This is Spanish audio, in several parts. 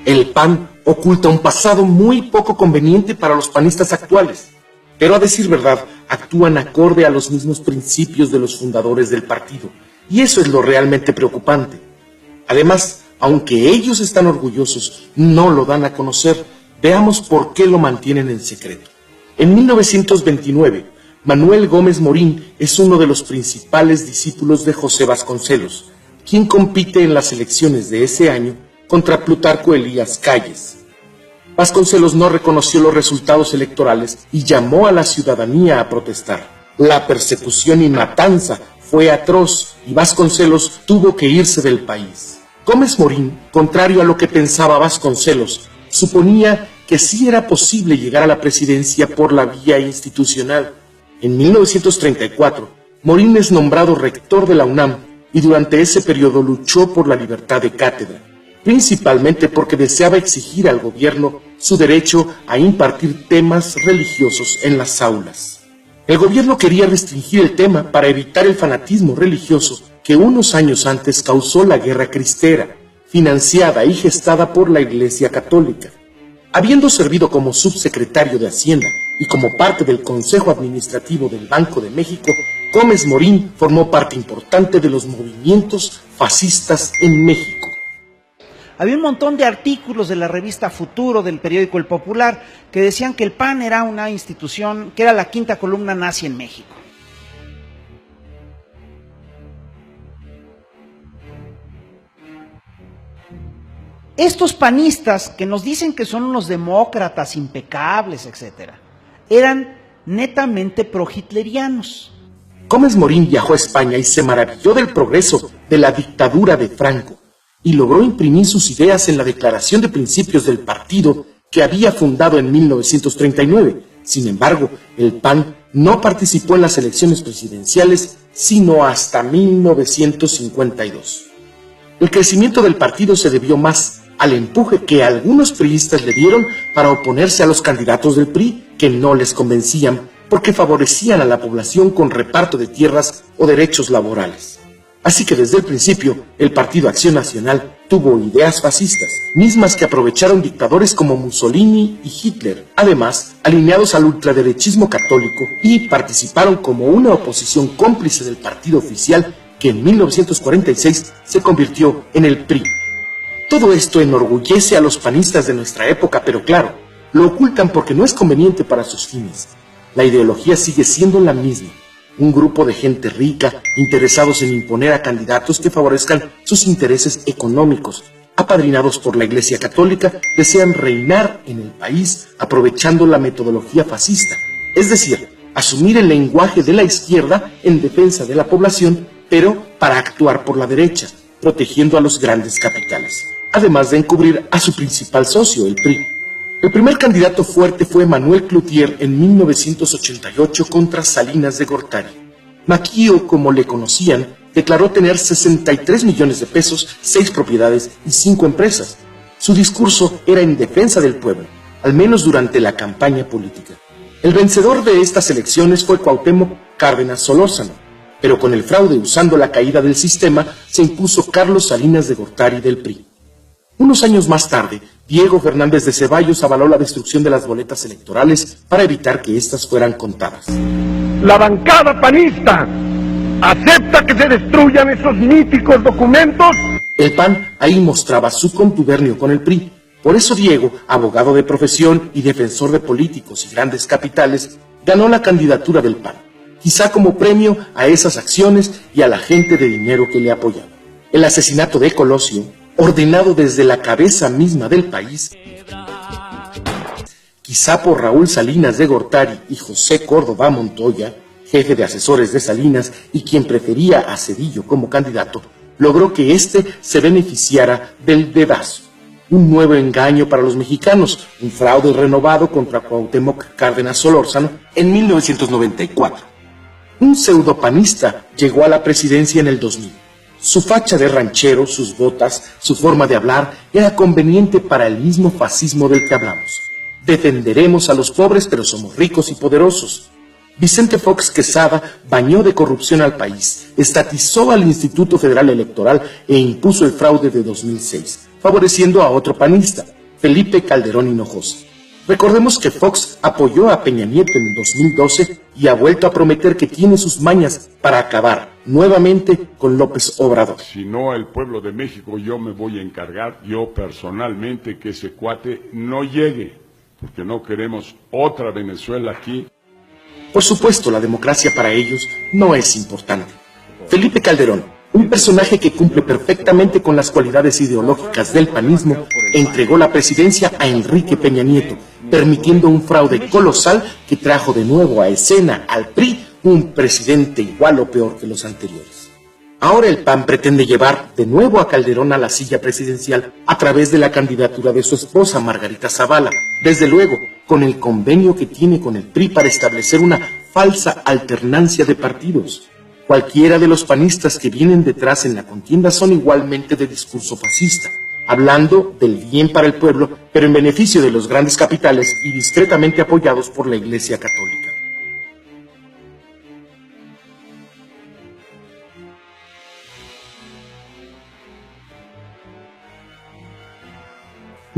El PAN oculta un pasado muy poco conveniente para los panistas actuales, pero a decir verdad, actúan acorde a los mismos principios de los fundadores del partido, y eso es lo realmente preocupante. Además, aunque ellos están orgullosos, no lo dan a conocer. Veamos por qué lo mantienen en secreto. En 1929, Manuel Gómez Morín es uno de los principales discípulos de José Vasconcelos, quien compite en las elecciones de ese año contra Plutarco Elías Calles. Vasconcelos no reconoció los resultados electorales y llamó a la ciudadanía a protestar. La persecución y matanza fue atroz y Vasconcelos tuvo que irse del país. Gómez Morín, contrario a lo que pensaba Vasconcelos, suponía que sí era posible llegar a la presidencia por la vía institucional. En 1934, Morín es nombrado rector de la UNAM y durante ese periodo luchó por la libertad de cátedra, principalmente porque deseaba exigir al gobierno su derecho a impartir temas religiosos en las aulas. El gobierno quería restringir el tema para evitar el fanatismo religioso que unos años antes causó la Guerra Cristera, financiada y gestada por la Iglesia Católica. Habiendo servido como subsecretario de Hacienda y como parte del Consejo Administrativo del Banco de México, Gómez Morín formó parte importante de los movimientos fascistas en México. Había un montón de artículos de la revista Futuro, del periódico El Popular, que decían que el PAN era una institución, que era la quinta columna nazi en México. Estos panistas, que nos dicen que son unos demócratas impecables, etc., eran netamente pro-hitlerianos. Gómez Morín viajó a España y se maravilló del progreso de la dictadura de Franco y logró imprimir sus ideas en la Declaración de Principios del partido que había fundado en 1939. Sin embargo, el PAN no participó en las elecciones presidenciales sino hasta 1952. El crecimiento del partido se debió más al empuje que algunos priistas le dieron para oponerse a los candidatos del PRI que no les convencían porque favorecían a la población con reparto de tierras o derechos laborales. Así que desde el principio, el Partido Acción Nacional tuvo ideas fascistas, mismas que aprovecharon dictadores como Mussolini y Hitler, además alineados al ultraderechismo católico, y participaron como una oposición cómplice del partido oficial que en 1946 se convirtió en el PRI. Todo esto enorgullece a los panistas de nuestra época, pero claro, lo ocultan porque no es conveniente para sus fines. La ideología sigue siendo la misma. Un grupo de gente rica, interesados en imponer a candidatos que favorezcan sus intereses económicos, apadrinados por la Iglesia Católica, desean reinar en el país aprovechando la metodología fascista, es decir, asumir el lenguaje de la izquierda en defensa de la población, pero para actuar por la derecha, protegiendo a los grandes capitales, además de encubrir a su principal socio, el PRI. El primer candidato fuerte fue Manuel Cloutier en 1988 contra Salinas de Gortari. Maquío, como le conocían, declaró tener 63 millones de pesos, 6 propiedades y 5 empresas. Su discurso era en defensa del pueblo, al menos durante la campaña política. El vencedor de estas elecciones fue Cuauhtémoc Cárdenas Solórzano, pero con el fraude usando la caída del sistema se impuso Carlos Salinas de Gortari del PRI. Unos años más tarde, Diego Fernández de Ceballos avaló la destrucción de las boletas electorales para evitar que éstas fueran contadas. La bancada panista acepta que se destruyan esos míticos documentos. El PAN ahí mostraba su contubernio con el PRI. Por eso Diego, abogado de profesión y defensor de políticos y grandes capitales, ganó la candidatura del PAN, quizá como premio a esas acciones y a la gente de dinero que le apoyaba. El asesinato de Colosio, ordenado desde la cabeza misma del país, quizá por Raúl Salinas de Gortari y José Córdoba Montoya, jefe de asesores de Salinas y quien prefería a Zedillo como candidato, logró que éste se beneficiara del dedazo. Un nuevo engaño para los mexicanos, un fraude renovado contra Cuauhtémoc Cárdenas Solórzano en 1994. Un pseudopanista llegó a la presidencia en el 2000. Su facha de ranchero, sus botas, su forma de hablar era conveniente para el mismo fascismo del que hablamos. Defenderemos a los pobres, pero somos ricos y poderosos. Vicente Fox Quesada bañó de corrupción al país, estatizó al Instituto Federal Electoral e impuso el fraude de 2006, favoreciendo a otro panista, Felipe Calderón Hinojosa. Recordemos que Fox apoyó a Peña Nieto en 2012 y ha vuelto a prometer que tiene sus mañas para acabar nuevamente con López Obrador. Si no, el pueblo de México, yo me voy a encargar, yo personalmente, que ese cuate no llegue, porque no queremos otra Venezuela aquí. Por supuesto, la democracia para ellos no es importante. Felipe Calderón, un personaje que cumple perfectamente con las cualidades ideológicas del panismo, entregó la presidencia a Enrique Peña Nieto, permitiendo un fraude colosal que trajo de nuevo a escena al PRI un presidente igual o peor que los anteriores. Ahora el PAN pretende llevar de nuevo a Calderón a la silla presidencial a través de la candidatura de su esposa Margarita Zavala, desde luego con el convenio que tiene con el PRI para establecer una falsa alternancia de partidos. Cualquiera de los panistas que vienen detrás en la contienda son igualmente de discurso fascista, hablando del bien para el pueblo, pero en beneficio de los grandes capitales y discretamente apoyados por la Iglesia Católica.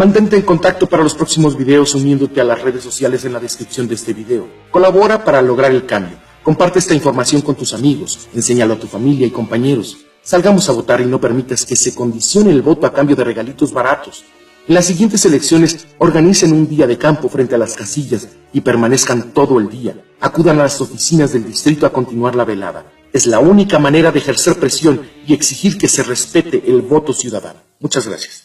Mantente en contacto para los próximos videos uniéndote a las redes sociales en la descripción de este video. Colabora para lograr el cambio. Comparte esta información con tus amigos, enséñalo a tu familia y compañeros. Salgamos a votar y no permitas que se condicione el voto a cambio de regalitos baratos. En las siguientes elecciones, organicen un día de campo frente a las casillas y permanezcan todo el día. Acudan a las oficinas del distrito a continuar la velada. Es la única manera de ejercer presión y exigir que se respete el voto ciudadano. Muchas gracias.